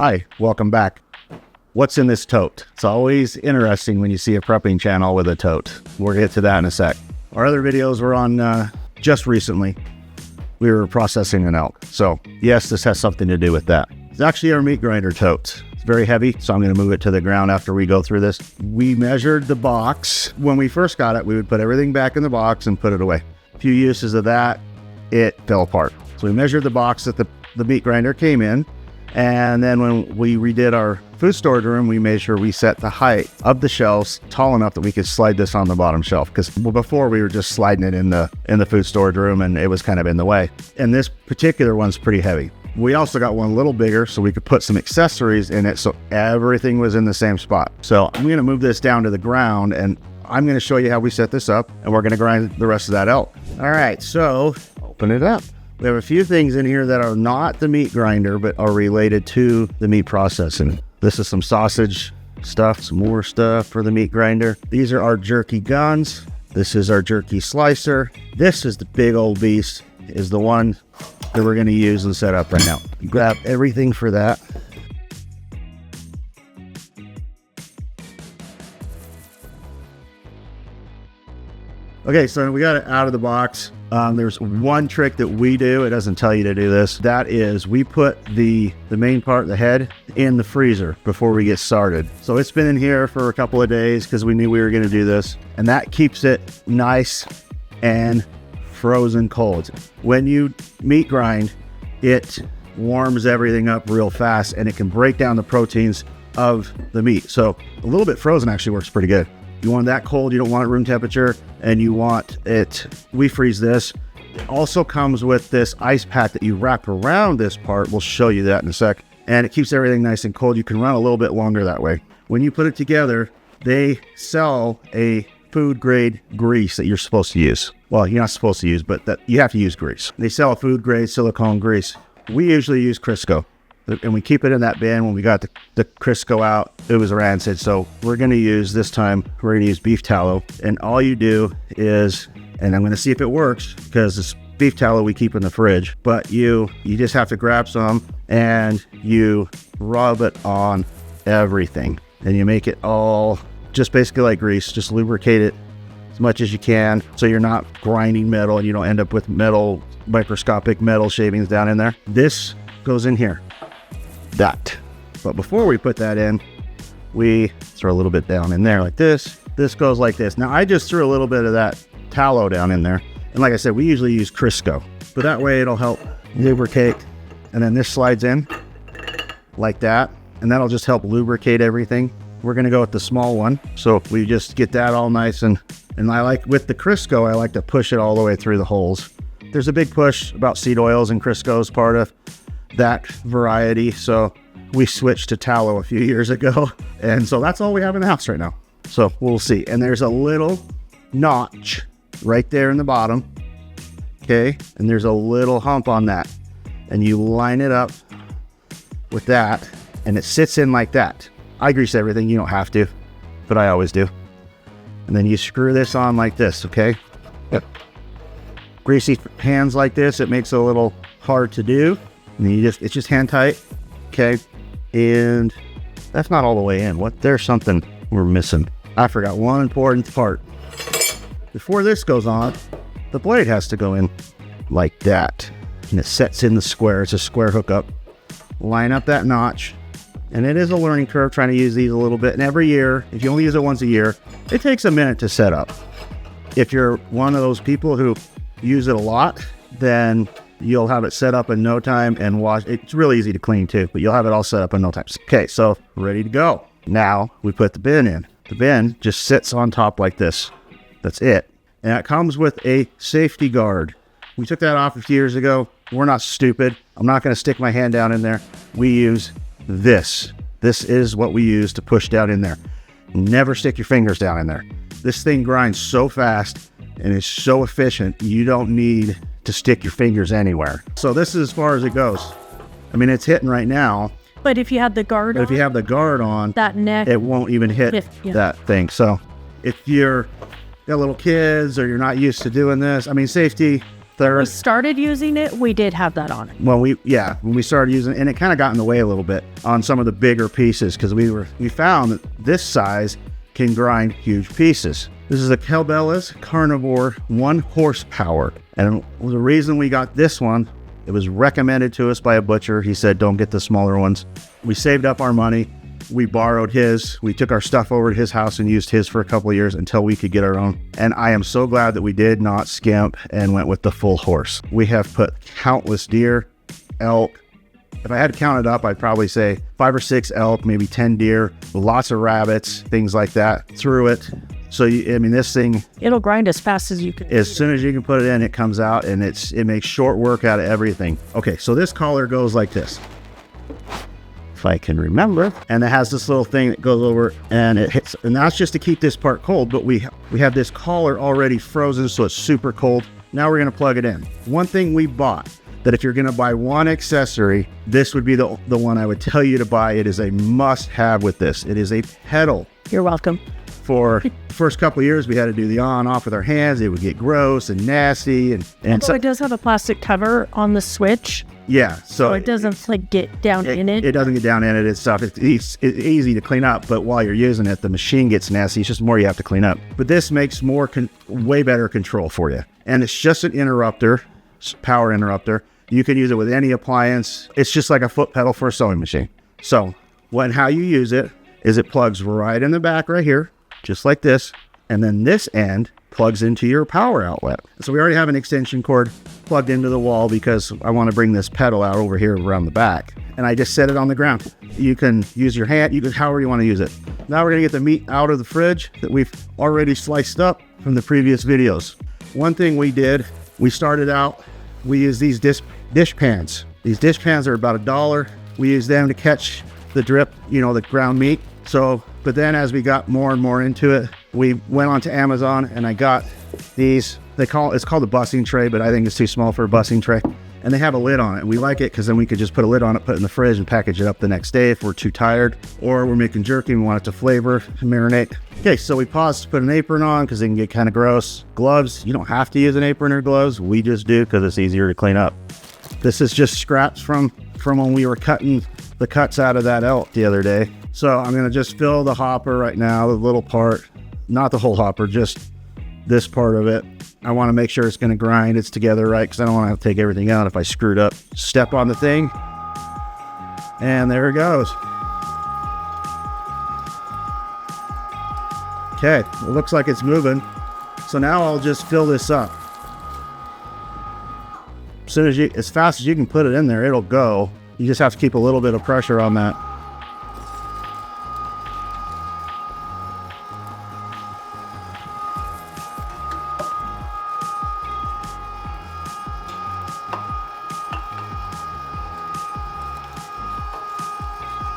Hi, welcome back. What's in this tote? It's always interesting when you see a prepping channel with a tote. We'll get to that in a sec. Our other videos were on just recently. We were processing an elk. So yes, this has something to do with that. It's actually our meat grinder tote. It's very heavy, so I'm going to move it to the ground after we go through this. We measured the box. When we first got it, we would put everything back in the box and put it away. A few uses of that, it fell apart. So we measured the box that the meat grinder came in. And then when we redid our food storage room, we made sure we set the height of the shelves tall enough that we could slide this on the bottom shelf. Because before we were just sliding it in the food storage room and it was kind of in the way. And this particular one's pretty heavy. We also got one a little bigger so we could put some accessories in it so everything was in the same spot. So I'm going to move this down to the ground and I'm going to show you how we set this up and we're going to grind the rest of that elk. All right, so open it up. We have a few things in here that are not the meat grinder, but are related to the meat processing. This is some sausage stuff, some more stuff for the meat grinder. These are our jerky guns. This is our jerky slicer. This is the big old beast, is the one that we're gonna use and set up right now. Grab everything for that. Okay, so we got it out of the box. There's one trick that we do. It doesn't tell you to do this. That is we put the main part, the head, in the freezer before we get started. So it's been in here for a couple of days because we knew we were going to do this. And that keeps it nice and frozen cold. When you meat grind, it warms everything up real fast and it can break down the proteins of the meat. So a little bit frozen actually works pretty good. You want that cold, you don't want it room temperature, and you want it, we freeze this. It also comes with this ice pack that you wrap around this part. We'll show you that in a sec. And it keeps everything nice and cold. You can run a little bit longer that way. When you put it together, they sell a food grade grease that you're supposed to use. Well, you're not supposed to use, but that you have to use grease. They sell a food grade silicone grease. We usually use Crisco. And we keep it in that bin. When we got the Crisco out, it was rancid. So we're going to use, this time, we're going to use beef tallow. And all you do is, and I'm going to see if it works, because this beef tallow we keep in the fridge, but you just have to grab some and you rub it on everything. And you make it all just basically like grease. Just lubricate it as much as you can so you're not grinding metal and you don't end up with metal, microscopic metal shavings down in there. This goes in here. That. But before we put that in, we throw a little bit down in there like this. This goes like this. Now I just threw a little bit of that tallow down in there. And like I said, we usually use Crisco, but that way it'll help lubricate. And then this slides in like that. And that'll just help lubricate everything. We're going to go with the small one. So we just get that all nice. And I like, with the Crisco, I like to push it all the way through the holes. There's a big push about seed oils, and Crisco is part of that variety. So we switched to tallow a few years ago. And so that's all we have in the house right now. So we'll see. And there's a little notch right there in the bottom. Okay. And there's a little hump on that. And you line it up with that and it sits in like that. I grease everything. You don't have to, but I always do. And then you screw this on like this. Okay. Yep. Greasy hands like this, it makes it a little hard to do. And it's just hand tight. Okay. And that's not all the way in. There's something we're missing. I forgot one important part. Before this goes on, the blade has to go in like that. And it sets in the square. It's a square hookup. Line up that notch. And it is a learning curve trying to use these a little bit. And every year, if you only use it once a year, it takes a minute to set up. If you're one of those people who use it a lot, then you'll have it set up in no time and wash. It's really easy to clean too, but you'll have it all set up in no time. Okay, so ready to go. Now we put the bin in. The bin just sits on top like this. That's it. And it comes with a safety guard. We took that off a few years ago. We're not stupid. I'm not going to stick my hand down in there. We use this. This is what we use to push down in there. Never stick your fingers down in there. This thing grinds so fast and is so efficient, you don't need to stick your fingers anywhere. So this is as far as it goes. I mean, it's hitting right now. But if you have the guard on, if you have the guard on, that neck, it won't even hit that thing. So if you're got little kids or you're not used to doing this, I mean, safety third. We started using it, we did have that on it. When we started using it, and it kind of got in the way a little bit on some of the bigger pieces because we found that this size can grind huge pieces. This is a Cabela's Carnivore 1 horsepower. And the reason we got this one, it was recommended to us by a butcher. He said, don't get the smaller ones. We saved up our money. We borrowed his. We took our stuff over to his house and used his for a couple of years until we could get our own. And I am so glad that we did not skimp and went with the full horse. We have put countless deer, elk. If I had to count it up, I'd probably say 5 or 6 elk, maybe 10 deer, lots of rabbits, things like that through it. So, this thing... It'll grind as fast as you can. As soon as you can put it in, it comes out, and it makes short work out of everything. Okay, so this collar goes like this. If I can remember. And it has this little thing that goes over, and it hits. And that's just to keep this part cold, but we have this collar already frozen, so it's super cold. Now we're going to plug it in. One thing we bought, that if you're going to buy one accessory, this would be the one I would tell you to buy. It is a must-have with this. It is a pedal. You're welcome. For the first couple of years, we had to do the on-off with our hands. It would get gross and nasty. And so it does have a plastic cover on the switch. Yeah. So it doesn't get down in it. It doesn't get down in it and stuff. It's easy to clean up, but while you're using it, the machine gets nasty. It's just more you have to clean up. But this makes way better control for you. And it's just an interrupter, power interrupter. You can use it with any appliance. It's just like a foot pedal for a sewing machine. So how you use it is it plugs right in the back right here, just like this. And then this end plugs into your power outlet. So we already have an extension cord plugged into the wall because I want to bring this pedal out over here around the back. And I just set it on the ground. You can use your hand, however you want to use it. Now we're going to get the meat out of the fridge that we've already sliced up from the previous videos. One thing we did, we started out, we use these dish pans. These dish pans are about $1. We use them to catch the drip, the ground meat. But then as we got more and more into it, we went onto Amazon and I got these, it's called a bussing tray, but I think it's too small for a bussing tray. And they have a lid on it. And we like it because then we could just put a lid on it, put it in the fridge and package it up the next day if we're too tired, or we're making jerky and we want it to flavor and marinate. Okay, so we paused to put an apron on because it can get kind of gross. Gloves, you don't have to use an apron or gloves. We just do because it's easier to clean up. This is just scraps from when we were cutting the cuts out of that elk the other day. So I'm gonna just fill the hopper right now, the little part, not the whole hopper, just this part of it. I wanna make sure it's gonna grind, it's together right, because I don't wanna have to take everything out if I screwed up. Step on the thing, and there it goes. Okay, it looks like it's moving. So now I'll just fill this up. As fast as you can put it in there, it'll go. You just have to keep a little bit of pressure on that.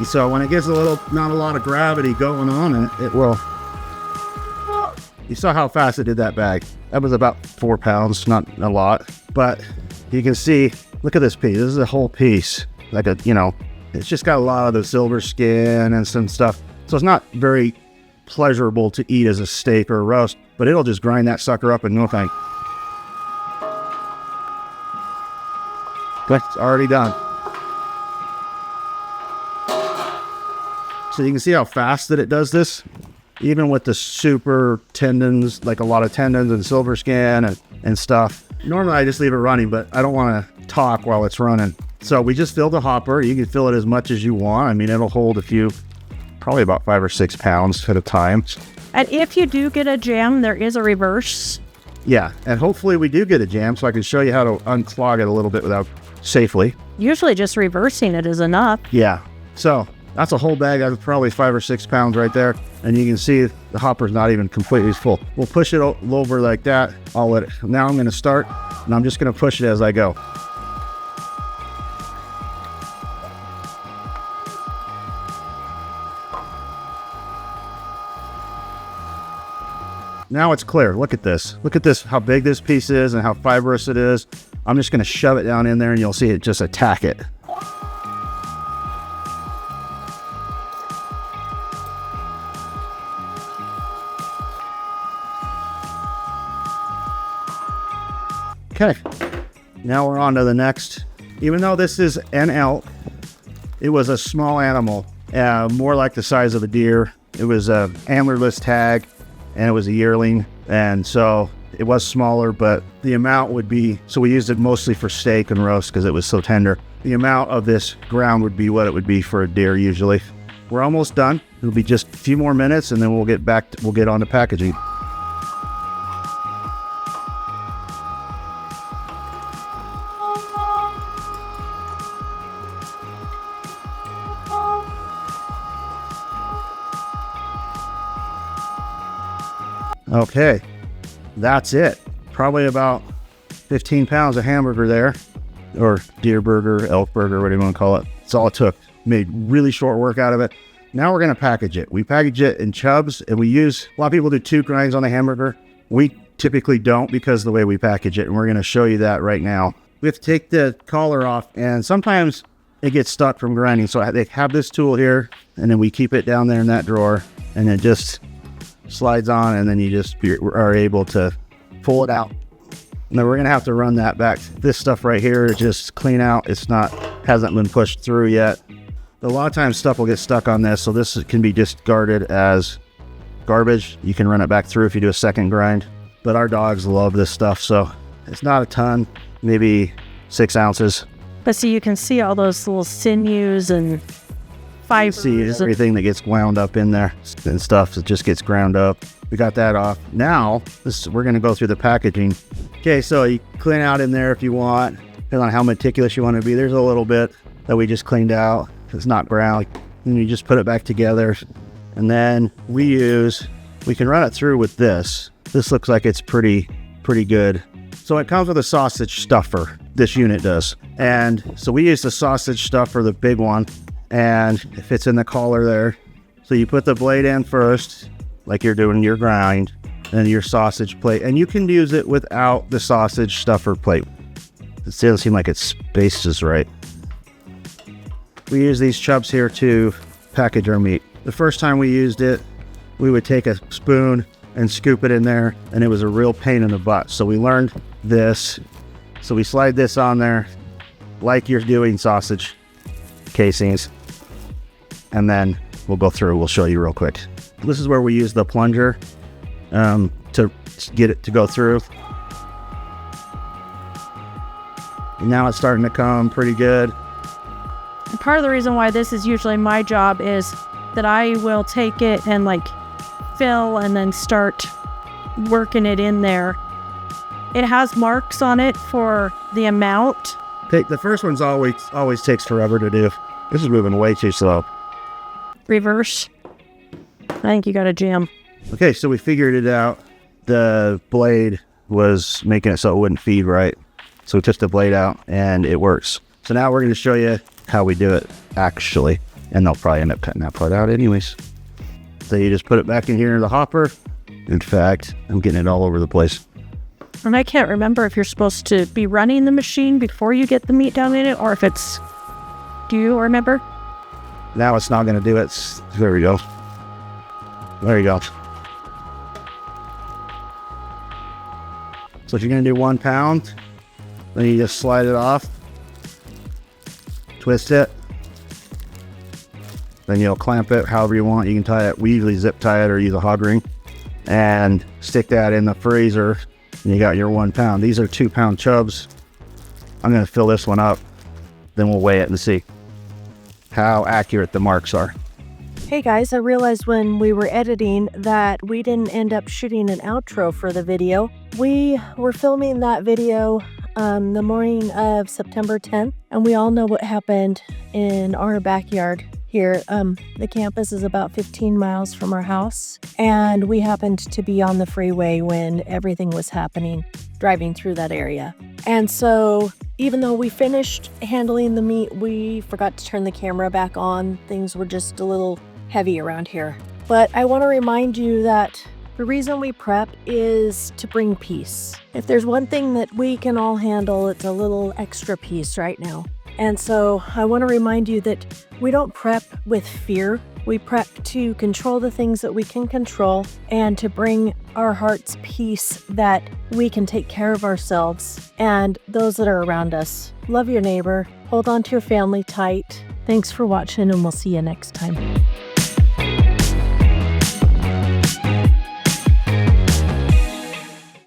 So when it gets not a lot of gravity going on it will. You saw how fast it did that bag. That was about 4 pounds, not a lot, but you can see, look at this piece. This is a whole piece, it's just got a lot of the silver skin and some stuff. So it's not very pleasurable to eat as a steak or a roast, but it'll just grind that sucker up in no time. But it's already done. So you can see how fast that it does this, even with the super tendons, like a lot of tendons and silver skin and stuff. Normally I just leave it running, but I don't want to talk while it's running. So we just filled the hopper. You can fill it as much as you want. It'll hold probably about 5 or 6 pounds at a time. And if you do get a jam, there is a reverse. Yeah, and hopefully we do get a jam so I can show you how to unclog it a little bit safely. Usually just reversing it is enough. Yeah, so that's a whole bag. That's probably 5 or 6 pounds right there. And you can see the hopper's not even completely full. We'll push it over like that. Now I'm going to start, and I'm just going to push it as I go. Now it's clear. Look at this. Look at this, how big this piece is and how fibrous it is. I'm just going to shove it down in there and you'll see it just attack it. Okay, Now we're on to the next. Even though this is an elk, it was a small animal, more like the size of a deer. It was a antlerless tag, and it was a yearling, and so it was smaller, but the amount would be, so we used it mostly for steak and roast because it was so tender. The amount of this ground would be what it would be for a deer usually. We're almost done. It'll be just a few more minutes, and then we'll get on to packaging. Okay, that's it. Probably about 15 pounds of hamburger there, or deer burger, elk burger, whatever you want to call it. That's all it took. Made really short work out of it. Now we're going to package it. We package it in Chubs, and a lot of people do 2 grinds on a hamburger. We typically don't because of the way we package it, and we're going to show you that right now. We have to take the collar off, and sometimes it gets stuck from grinding. So they have this tool here, and then we keep it down there in that drawer, and it just slides on, and then you just are able to pull it out. Now we're gonna have to run that back. This stuff right here is just clean out. Hasn't been pushed through yet. A lot of times stuff will get stuck on this, so this can be discarded as garbage. You can run it back through if you do a second grind, but our dogs love this stuff, so it's not a ton, maybe 6 ounces. But see, you can see all those little sinews and fibers. See everything that gets wound up in there and stuff that just gets ground up. We got that off. Now we're going to go through the packaging. Okay, so you clean out in there if you want, depending on how meticulous you want to be. There's a little bit that we just cleaned out. It's not brown. And you just put it back together. And then we can run it through with this. This looks like it's pretty good. So it comes with a sausage stuffer. This unit does. And so we use the sausage stuffer, the big one, and it fits in the collar there. So you put the blade in first, like you're doing your grind, and your sausage plate. And you can use it without the sausage stuffer plate. It doesn't seem like it's spaced just right. We use these Chubs here to package our meat. The first time we used it, we would take a spoon and scoop it in there, and it was a real pain in the butt. So we learned this. So we slide this on there like you're doing sausage casings, and then we'll go through. We'll show you real quick. This is where we use the plunger to get it to go through. And now it's starting to come pretty good. And part of the reason why this is usually my job is that I will take it and like fill and then start working it in there. It has marks on it for the amount. The first one's always takes forever to do. This is moving way too slow. Reverse. I think you got a jam. Okay, so we figured it out. The blade was making it so it wouldn't feed right. So we took the blade out and it works. So now we're going to show you how we do it actually. And they'll probably end up cutting that part out anyways. So you just put it back in here in the hopper. In fact, I'm getting it all over the place. And I can't remember if you're supposed to be running the machine before you get the meat down in it, or if it's... Do you remember? Now it's not going to do it. There we go. There you go. So if you're going to do 1 pound, then you just slide it off, twist it, then you'll clamp it however you want. You can tie it. We usually zip tie it or use a hog ring and stick that in the freezer. And you got your 1 pound. These are 2 pound Chubs. I'm going to fill this one up. Then we'll weigh it and see how accurate the marks are. Hey guys, I realized when we were editing that we didn't end up shooting an outro for the video. We were filming that video the morning of September 10th, and we all know what happened in our backyard here. The campus is about 15 miles from our house, and we happened to be on the freeway when everything was happening, driving through that area. And so even though we finished handling the meat, we forgot to turn the camera back on. Things were just a little heavy around here. But I want to remind you that the reason we prep is to bring peace. If there's one thing that we can all handle, it's a little extra peace right now. And so I want to remind you that we don't prep with fear. We prep to control the things that we can control and to bring our hearts peace that we can take care of ourselves and those that are around us. Love your neighbor. Hold on to your family tight. Thanks for watching, and we'll see you next time.